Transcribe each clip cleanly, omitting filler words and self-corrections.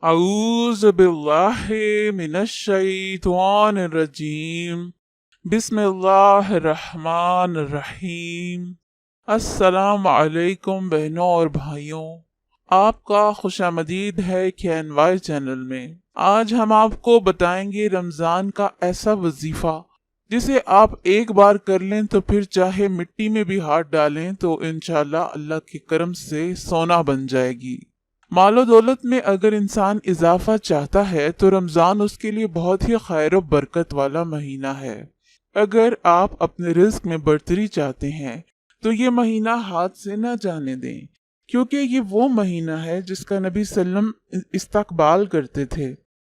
अऊज़ु बिल्लाहि मिनश शैतानिर रजीम। बिस्मिल्लाहिर रहमानिर रहीम। अस्सलामु अलैकुम बहनों और भाइयों, आपका खुशामदीद है KNY चैनल में। आज हम आपको बताएंगे रमज़ान का ऐसा वजीफ़ा जिसे आप एक बार कर लें तो फिर चाहे मिट्टी में भी हाथ डालें तो इंशाअल्लाह अल्लाह के करम से सोना बन जाएगी। मालो दौलत में अगर इंसान इजाफा चाहता है तो रमज़ान उसके लिए बहुत ही खैर और बरकत वाला महीना है। अगर आप अपने रिस्क में बढ़तरी चाहते हैं तो ये महीना हाथ से न जाने दें, क्योंकि ये वो महीना है जिसका नबी सल्लम इस्तकबाल करते थे।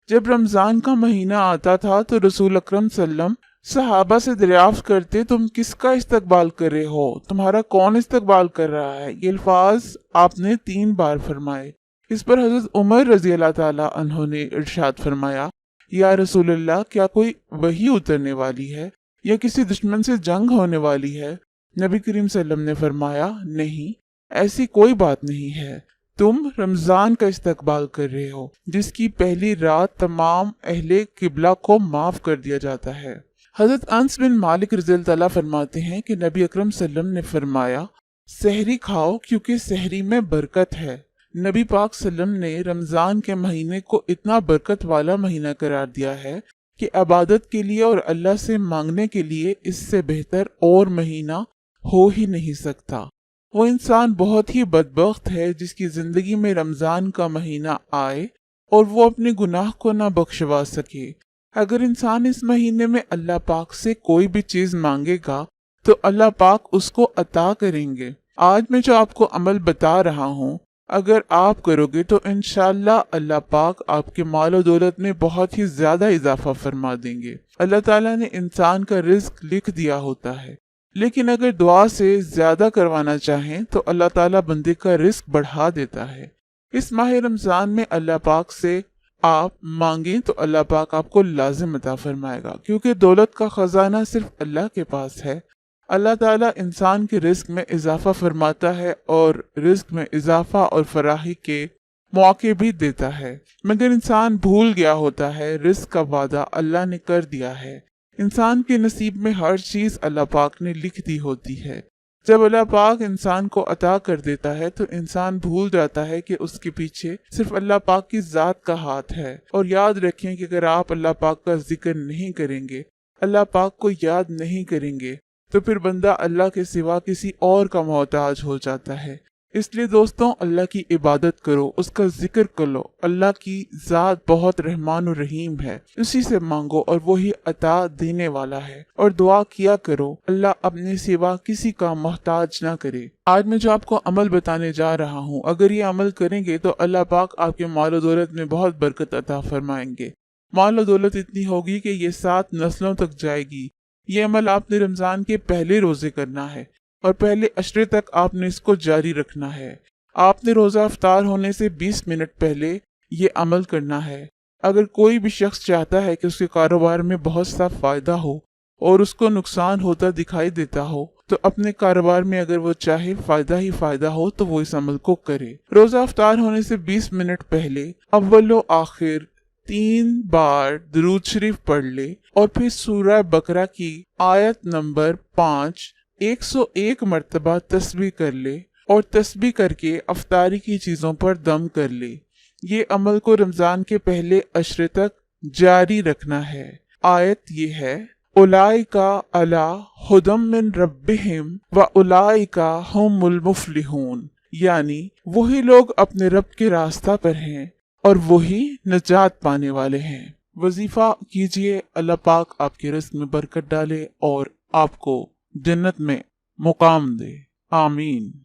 जब रमज़ान का महीना आता था तो रसूल अकरम सल्लम सहाबा से दरियाफ्त करते, तुम किसका इस्तकबाल कर रहे हो, तुम्हारा कौन इस्तकबाल कर रहा है। ये अल्फाज आपने 3 बार फरमाए। इस पर हजरत उमर रजी अल्लाह ताला अन्हो ने इरशाद फरमाया, या रसूलल्लाह, क्या कोई वही उतरने वाली है या किसी दुश्मन से जंग होने वाली है। नबी करीम सल्लम ने फरमाया, नहीं, ऐसी कोई बात नहीं है। तुम रमजान का इस्तकबाल कर रहे हो जिसकी पहली रात तमाम अहले किबला को माफ कर दिया जाता है। हजरत अनस बिन मालिक रज़ी अल्लाह ताला फरमाते हैं कि नबी अकरम सल्लम ने फरमाया, सहरी खाओ क्योंकि सहरी में बरकत है। नबी पाक सल्लम ने रमज़ान के महीने को इतना बरकत वाला महीना करार दिया है कि इबादत के लिए और अल्लाह से मांगने के लिए इससे बेहतर और महीना हो ही नहीं सकता। वो इंसान बहुत ही बदबख्त है जिसकी जिंदगी में रमज़ान का महीना आए और वो अपने गुनाह को ना बख्शवा सके। अगर इंसान इस महीने में अल्लाह पाक से कोई भी चीज़ मांगेगा तो अल्लाह पाक उसको अता करेंगे। आज मैं जो आपको अमल बता रहा हूँ, अगर आप करोगे तो इंशाअल्लाह अल्लाह पाक आपके मालो दौलत में बहुत ही ज्यादा इजाफा फरमा देंगे। अल्लाह ताला ने इंसान का रिज्क लिख दिया होता है, लेकिन अगर दुआ से ज्यादा करवाना चाहें तो अल्लाह ताला बंदे का रिज्क बढ़ा देता है। इस माह रमजान में अल्लाह पाक से आप मांगें तो अल्लाह पाक आपको लाजिम अता फरमाएगा, क्योंकि दौलत का खजाना सिर्फ अल्लाह के पास है। अल्लाह ताला इंसान के रिस्क में इजाफा फरमाता है और रिस्क में इजाफा और फराही के मौके भी देता है, मगर इंसान भूल गया होता है रिस्क का वादा अल्लाह ने कर दिया है। इंसान के नसीब में हर चीज अल्लाह पाक ने लिख दी होती है। जब अल्लाह पाक इंसान को अता कर देता है तो इंसान भूल जाता है कि उसके पीछे सिर्फ अल्लाह पाक की जात का हाथ है। और याद रखें कि अगर आप अल्लाह पाक का जिक्र नहीं करेंगे, अल्लाह पाक को याद नहीं करेंगे, तो फिर बंदा अल्लाह के सिवा किसी और का मोहताज हो जाता है। इसलिए दोस्तों, अल्लाह की इबादत करो, उसका जिक्र करो। अल्लाह की जात बहुत रहमान और रहीम है, उसी से मांगो और वही अता देने वाला है। और दुआ किया करो, अल्लाह अपने सिवा किसी का मोहताज ना करे। आज मैं जो आपको अमल बताने जा रहा हूँ, अगर ये अमल करेंगे तो अल्लाह पाक आपके मालो दौलत में बहुत बरकत अता फरमाएंगे। मालो दौलत इतनी होगी कि ये 7 नस्लों तक जाएगी। ये अमल आपने रमजान के पहले रोजे करना है और पहले अशरे तक आपने इसको जारी रखना है। आपने रोजा अफ्तार होने से 20 मिनट पहले ये अमल करना है। अगर कोई भी शख्स चाहता है कि उसके कारोबार में बहुत सा फायदा हो और उसको नुकसान होता दिखाई देता हो, तो अपने कारोबार में अगर वो चाहे फायदा ही फायदा हो तो वो इस अमल को करे। रोजा अफ्तार होने से 20 मिनट पहले अव्वलो आखिर 3 बार दुरूद शरीफ पढ़ ले और फिर सूरह बकरा की आयत नंबर 5 101 मर्तबा तस्बीह कर ले और तस्बीह करके अफ्तारी की चीजों पर दम कर ले। ये अमल को रमजान के पहले अशरे तक जारी रखना है। आयत ये है, उलाइका अला हुदम मिन रब्बिहिम व उलाइका हुमुल मुफलिहून, यानी वही लोग अपने रब के रास्ता पर हैं और वही नजात पाने वाले हैं। वजीफा कीजिए, अल्लाह पाक आपके रिज़्क़ में बरकत डाले और आपको जन्नत में मुकाम दे। आमीन।